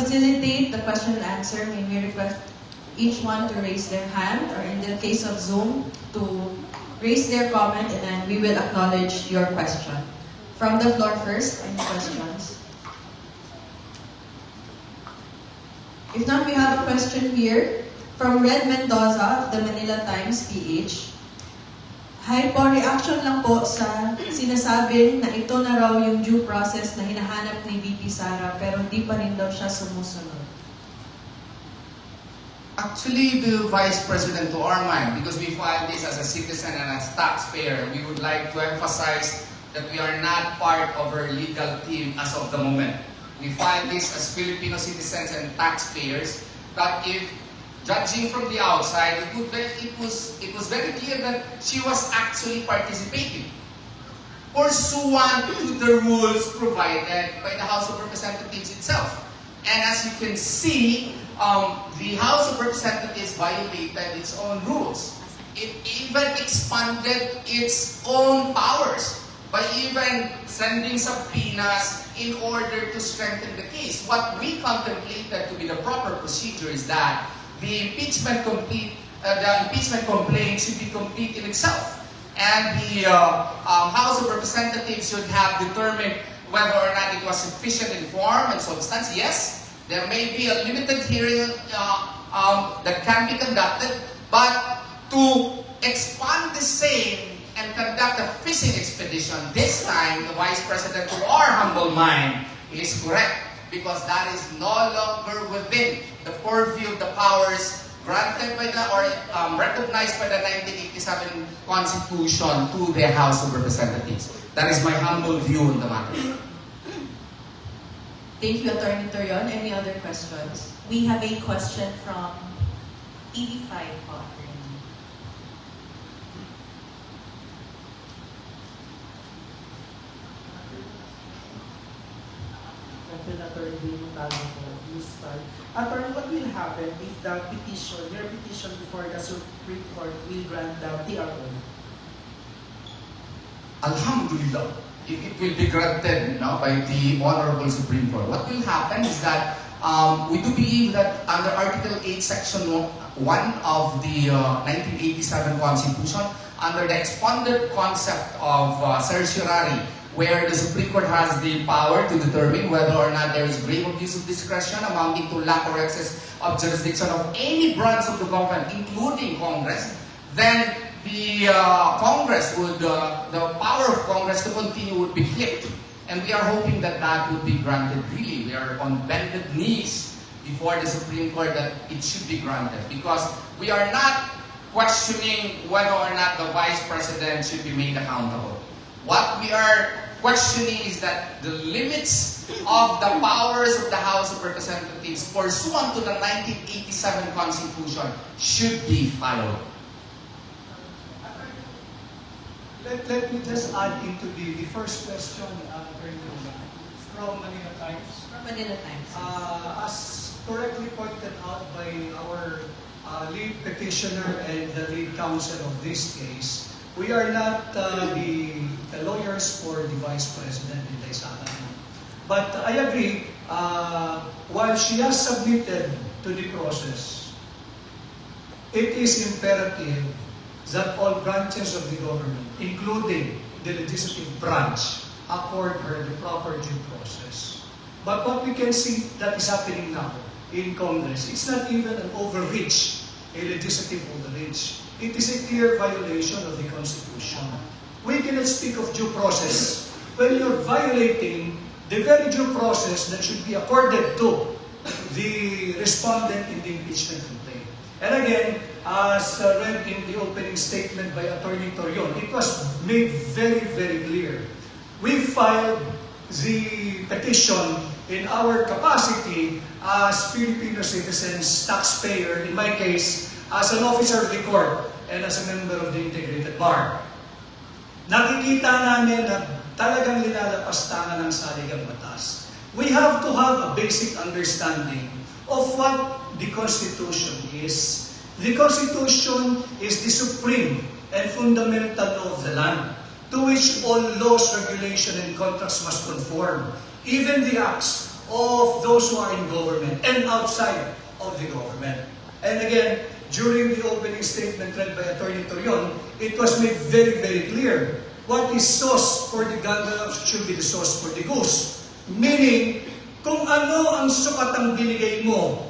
facilitate the question and answer, may we request each one to raise their hand, or in the case of Zoom, to raise their comment, and then we will acknowledge your question. From the floor first, any questions? If not, we have a question here from Red Mendoza of the Manila Times PH. Hi po, reaction lang po sa sinasabing na ito na raw yung due process na hinahanap ni VP Sara pero hindi pa rin daw siya sumusunod. Actually, the Vice President, to our mind, because we find this as a citizen and as taxpayer, we would like to emphasize that we are not part of our legal team as of the moment. We find this as Filipino citizens and taxpayers that if judging from the outside, it was very clear that she was actually participating, pursuant to the rules provided by the House of Representatives itself. And as you can see, the House of Representatives violated its own rules. It even expanded its own powers by even sending subpoenas in order to strengthen the case. What we contemplated to be the proper procedure is that the impeachment complaint should be complete in itself, and the House of Representatives should have determined whether or not it was sufficient in form and substance. Yes, there may be a limited hearing that can be conducted, but to expand the same and conduct a fishing expedition, this time the Vice President, to our humble mind, is correct, because that is no longer within the purview of the powers granted by the, or recognized by the 1987 Constitution to the House of Representatives. That is my humble view on the matter. Thank you, Attorney Torion. Any other questions? We have a question from TV5 po. Attorney, what will happen if the petition, your petition before the Supreme Court will grant the TRO? Alhamdulillah, if it will be granted by the Honorable Supreme Court, what will happen is that we do believe that under Article 8, Section 1 of the 1987 Constitution, under the expanded concept of certiorari, where the Supreme Court has the power to determine whether or not there is grave abuse of discretion amounting to lack or excess of jurisdiction of any branch of the government, including Congress, then the Congress would, the power of Congress to continue would be clipped. And we are hoping that that would be granted. Really, we are on bended knees before the Supreme Court that it should be granted, because we are not questioning whether or not the Vice President should be made accountable. What we are questioning is that the limits of the powers of the House of Representatives pursuant to the 1987 Constitution should be followed. Let me just add into the first question from Manila Times. From Manila Times. As correctly pointed out by our lead petitioner and the lead counsel of this case, we are not the lawyers for the Vice President, Inday Sara. But I agree, while she has submitted to the process, it is imperative that all branches of the government, including the legislative branch, accord her the proper due process. But what we can see that is happening now in Congress, it's not even an overreach, a legislative overreach. It is a clear violation of the Constitution. We cannot speak of due process when you're violating the very due process that should be accorded to the respondent in the impeachment complaint. And again, as read in the opening statement by Attorney Torion, it was made very, very clear. We filed the petition in our capacity as Filipino citizens, taxpayer, in my case, as an officer of the court and as a member of the Integrated Bar. Nakikita namin na talagang linalapastangan ng saligang batas. We have to have a basic understanding of what the Constitution is. The Constitution is the supreme and fundamental law of the land, to which all laws, regulation, and contracts must conform. Even the acts of those who are in government and outside of the government. And again, during the opening statement read by Attorney Torion, it was made very, very clear what is sauce for the gander should be the sauce for the goose. Meaning, kung ano ang sukatang binigay mo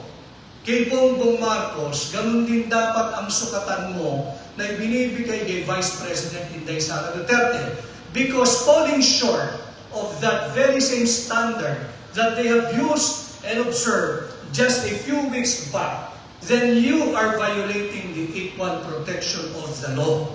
kay Bongbong Marcos, ganun din dapat ang sukatan mo na binibigay kay Vice President Inday Sara Duterte. Because falling short of that very same standard that they have used and observed just a few weeks back, then you are violating the equal protection of the law.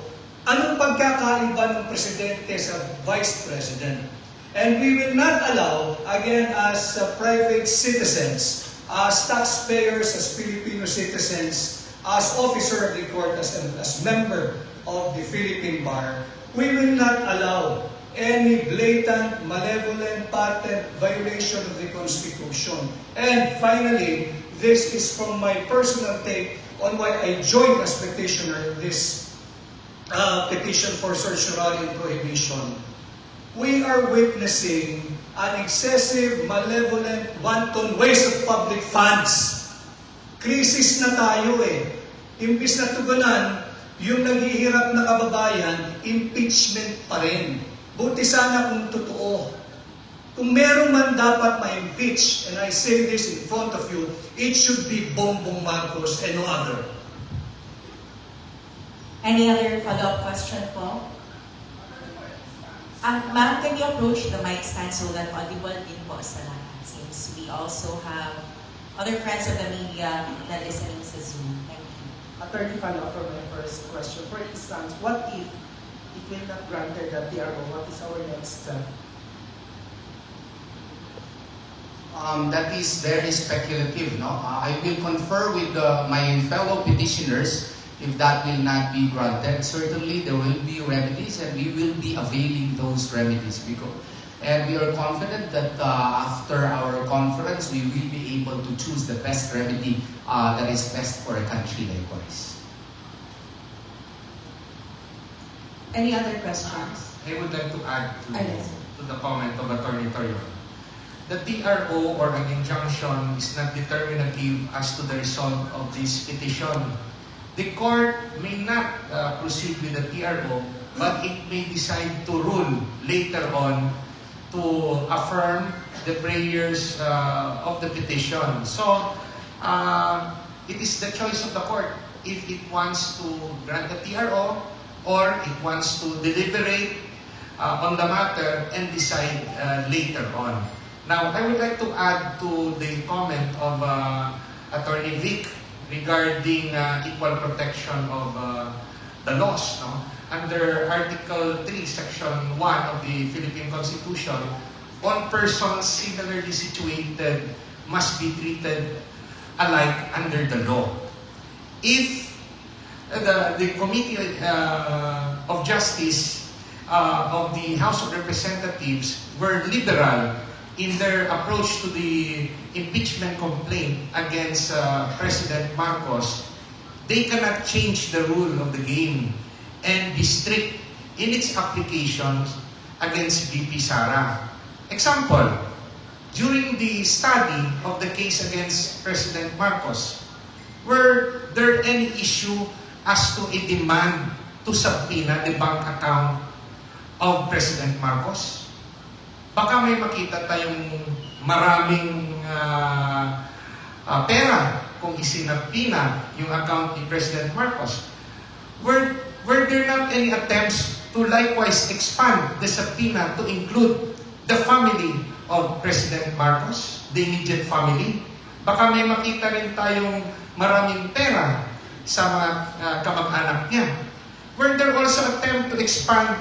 Anong pagkakaiba ng Presidente sa Vice President? And we will not allow, again, as private citizens, as taxpayers, as Filipino citizens, as officer of the court, as member of the Philippine Bar, we will not allow any blatant, malevolent, patent violation of the Constitution. And finally, this is from my personal take on why I joined as petitioner this petition for certiorari and prohibition. We are witnessing an excessive, malevolent, wanton waste of public funds. Krisis na tayo eh. Imbis na tugunan, yung naghihirap na kababayan, impeachment pa rin. Buti sana kung totoo. Kung meron man dapat ma-impeach, and I say this in front of you, it should be Bongbong Marcos and no other. Any other follow-up question po? Ma'am, can you approach the mic stand so that audible din po sa lahat? Since we also have other friends of the media na listening sa Zoom. Thank you. Attorney, follow up for my first question. For instance, what if it will not granted the TRO? What is our next step? That is very speculative, no? I will confer with my fellow petitioners if that will not be granted. Certainly, there will be remedies, and we will be availing those remedies. And we are confident that after our conference, we will be able to choose the best remedy that is best for a country likewise. Any other questions? I would like to add Yes. to the comment of Attorney Torion. The TRO or an injunction is not determinative as to the result of this petition. The court may not proceed with the TRO, but it may decide to rule later on to affirm the prayers of the petition. So, it is the choice of the court if it wants to grant the TRO or it wants to deliberate on the matter and decide later on. Now, I would like to add to the comment of Attorney Vic regarding equal protection of the laws. No? Under Article 3, Section 1 of the Philippine Constitution, all persons similarly situated must be treated alike under the law. If the Committee of Justice of the House of Representatives were liberal in their approach to the impeachment complaint against President Marcos, they cannot change the rule of the game and be strict in its applications against VP Sara. Example, during the study of the case against President Marcos, were there any issue as to a demand to subpoena the bank account of President Marcos? Baka may makita tayong maraming pera kung isinabpina yung account ni President Marcos. Were there not any attempts to likewise expand the subpoena to include the family of President Marcos, the immediate family? Baka may makita rin tayong maraming pera sa mga kamag-anak niya. Were there also attempt to expand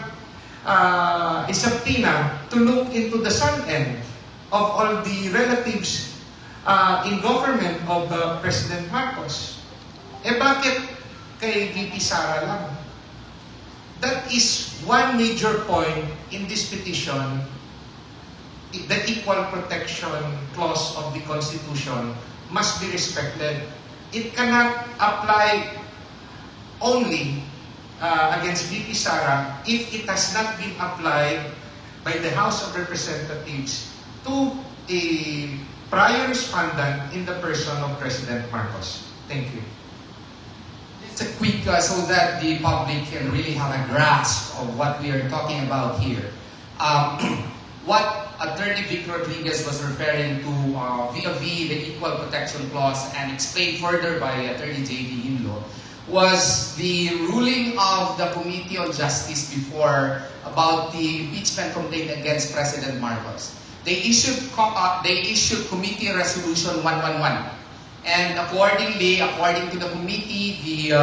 a subpoena to look into the son end of all the relatives in government of President Marcos? Eh bakit kay VP Sara lang? That is one major point in this petition. The equal protection clause of the Constitution must be respected. It cannot apply only against VP Sara if it has not been applied by the House of Representatives to a prior respondent in the person of President Marcos. Thank you. Just a quick, so that the public can really have a grasp of what we are talking about here. What Attorney Vic Rodriguez was referring to vis-a-vis the Equal Protection Clause and explained further by Attorney J.D. Hinlo was the ruling of the Committee on Justice before about the impeachment complaint against President Marcos. They issued Committee Resolution 111. And accordingly, according to the committee, the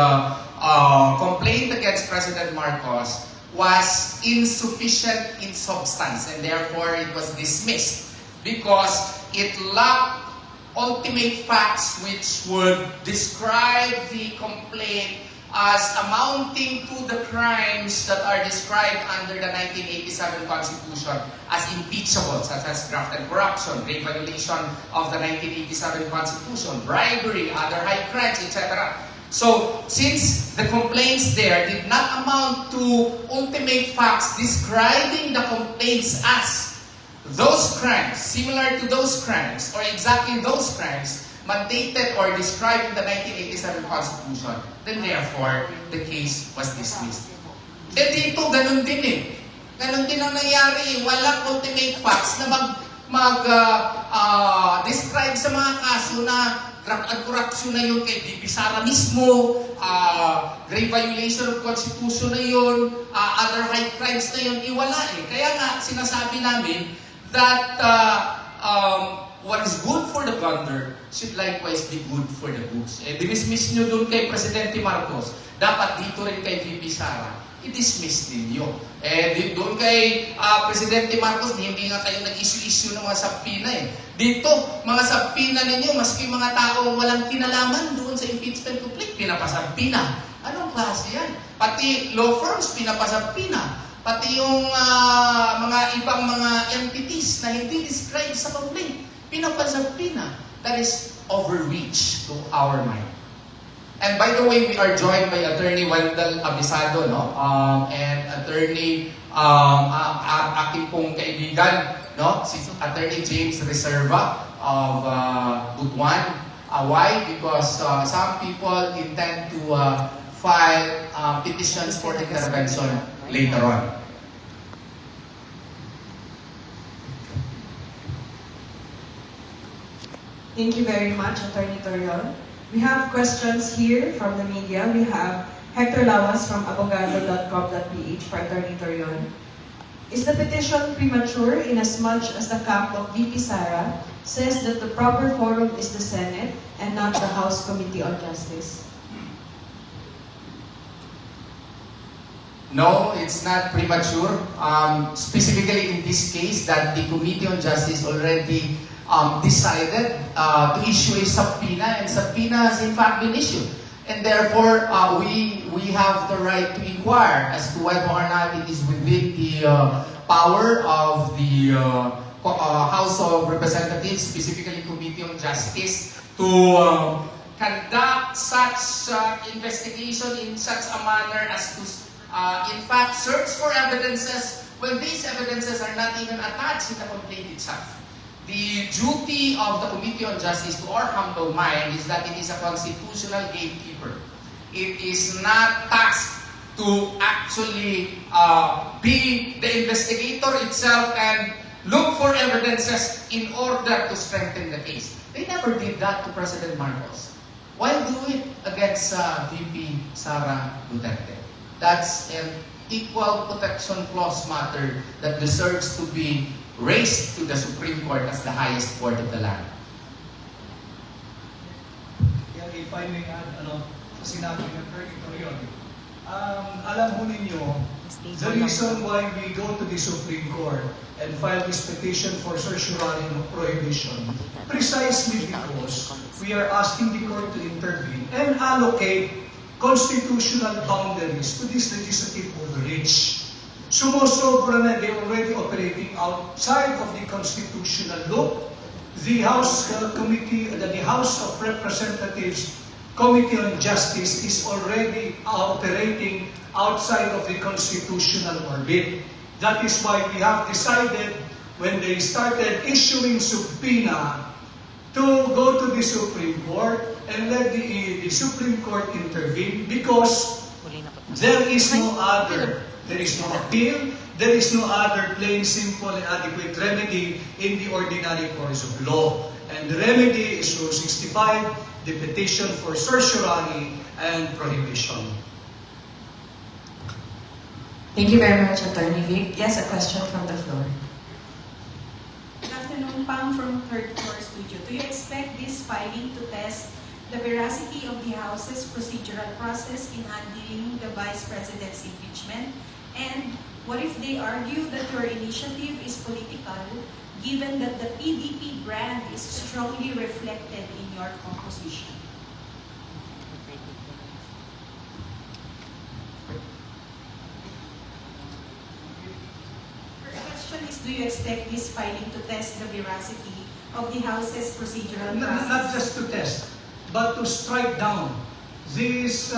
complaint against President Marcos was insufficient in substance, and therefore it was dismissed because it lacked ultimate facts which would describe the complaint as amounting to the crimes that are described under the 1987 Constitution as impeachable, such as graft and corruption, grave violation of the 1987 Constitution, bribery, other high crimes, etc. So, since the complaints there did not amount to ultimate facts describing the complaints as those crimes, similar to those crimes, or exactly those crimes, mandated or described in the 1987 Constitution, then therefore, the case was dismissed. Eh dito, ganun din eh. Ganun din ang nangyari. Walang ultimate facts na describe sa mga kaso na graft and corruption na yun kay VP Sara mismo, grave violation of Constitution na yun, other high crimes na yun, iwala eh. Kaya nga, sinasabi namin that what is good for the gander should likewise be good for the goose. Eh, dinismiss nyo dun kay Presidente Marcos, dapat dito rin kay VP Sara, i-dismiss ninyo. Eh, doon kay Presidente Marcos, hindi nga kayo nag-issue-issue ng mga sabpina eh. Dito, mga sabpina ninyo, maski mga tao walang kinalaman doon sa impeachment complaint, pinapasabpina. Anong klase yan? Pati law firms, pinapasabpina. Pati yung mga ibang mga entities na hindi described sa complaint, pinapasabpina. That is overreach to our mind. And by the way, we are joined by Attorney Wendell Abisado, no? And Attorney, aking pong kaibigan, no? Si Attorney James Reserva of Butuan. Why? Because some people intend to file petitions for intervention later on. Thank you very much, Attorney Torion. We have questions here from the media. We have Hector Lawas from abogado.com.ph for Attorney Torion. Is the petition premature inasmuch as the camp of VP Sara says that the proper forum is the Senate and not the House Committee on Justice? No, it's not premature. Specifically in this case, that the Committee on Justice already decided to issue a subpoena, and subpoena has in fact been issued. And therefore, we have the right to inquire as to whether or not it is within the power of the House of Representatives, specifically Committee on Justice, to conduct such investigation in such a manner as to in fact search for evidences when these evidences are not even attached in the complaint itself. The duty of the Committee on Justice, to our humble mind, is that it is a constitutional gatekeeper. It is not tasked to actually be the investigator itself and look for evidences in order to strengthen the case. They never did that to President Marcos. Why do it against VP Sara Duterte? That's an equal protection clause matter that deserves to be raised to the Supreme Court as the highest court of the land. Yeah, if I may add, sa sinabi ng Attorney Torion, alam ho ninyo, the reason why we go to the Supreme Court and file this petition for certiorari of prohibition, precisely because we are asking the court to intervene and allocate constitutional boundaries to this legislative overreach. Sumusobra na, they're already operating outside of the constitutional law. The House Committee, the House of Representatives Committee on Justice is already operating outside of the constitutional orbit. That is why we have decided, when they started issuing subpoena to go to the Supreme Court and let the Supreme Court intervene because there is no appeal, there is no other plain, simple, and adequate remedy in the ordinary course of law. And the remedy is Rule 65, the petition for certiorari and prohibition. Thank you very much, Attorney Vic. Yes, a question from the floor. Good afternoon, Pam from Third Floor Studio. Do you expect this filing to test the veracity of the House's procedural process in handling the Vice President's impeachment? And what if they argue that your initiative is political, given that the PDP brand is strongly reflected in your composition? First question is, do you expect this filing to test the veracity of the House's procedural process? Not just to test, but to strike down this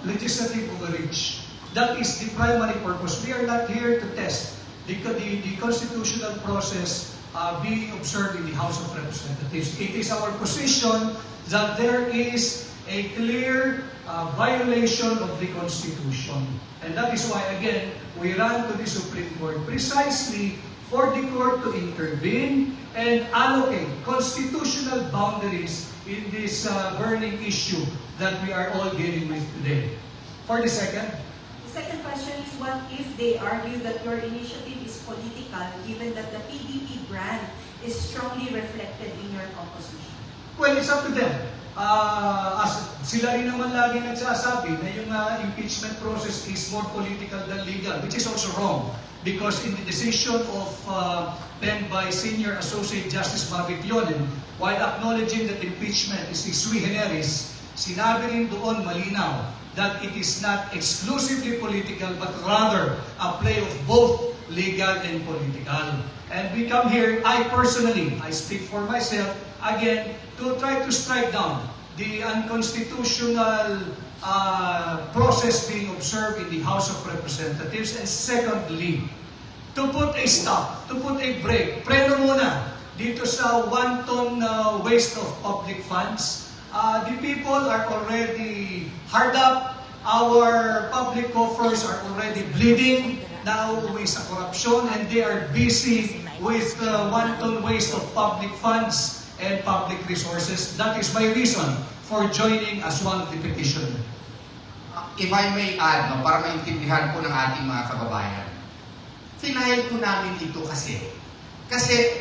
legislative overreach. That is the primary purpose. We are not here to test the constitutional process being observed in the House of Representatives. It is our position that there is a clear violation of the Constitution. And that is why, again, we ran to the Supreme Court precisely for the court to intervene and allocate constitutional boundaries in this burning issue that we are all dealing with today. For the second, The second question is, what if they argue that your initiative is political, given that the PDP brand is strongly reflected in your composition? well, it's up to them. As sila rin naman lagi nagsasabi na yung impeachment process is more political than legal, which is also wrong. Because in the decision of penned by Senior Associate Justice Bobby Tionen, while acknowledging that impeachment is sui generis, sinabi rin doon malinaw that it is not exclusively political but rather a play of both legal and political. And we come here, I speak for myself, again, to try to strike down the unconstitutional process being observed in the House of Representatives. And secondly, to put a stop, to put a break, preno muna dito sa wanton waste of public funds. The people are already hard up. Our public coffers are already bleeding. Nauuwi sa corruption, and they are busy with wanton waste of public funds and public resources. That is my reason for joining as one of the petitioners. If I may add, no, para maintindihan po ng ating mga kababayan, final po namin ito kasi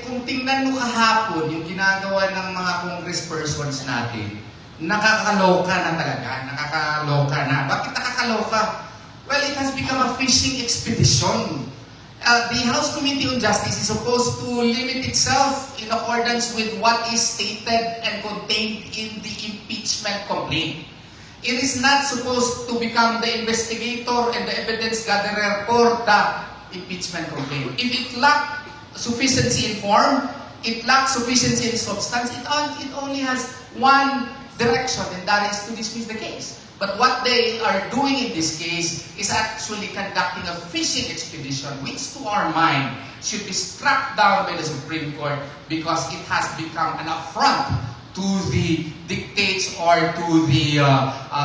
kung tingnan mo kahapon yung ginagawa ng mga congresspersons natin, nakakaloka na talaga, nakakaloka na. Bakit nakakaloka? Well, it has become a fishing expedition. The House Committee on Justice is supposed to limit itself in accordance with what is stated and contained in the impeachment complaint. It is not supposed to become the investigator and the evidence gatherer for the impeachment complaint. If it lacks sufficiency in form, it lacks sufficiency in substance, it only has one direction, and that is to dismiss the case. But what they are doing in this case is actually conducting a fishing expedition, which to our mind should be struck down by the Supreme Court because it has become an affront to the dictates or to the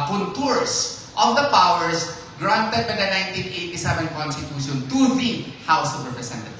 contours of the powers granted by the 1987 Constitution to the House of Representatives.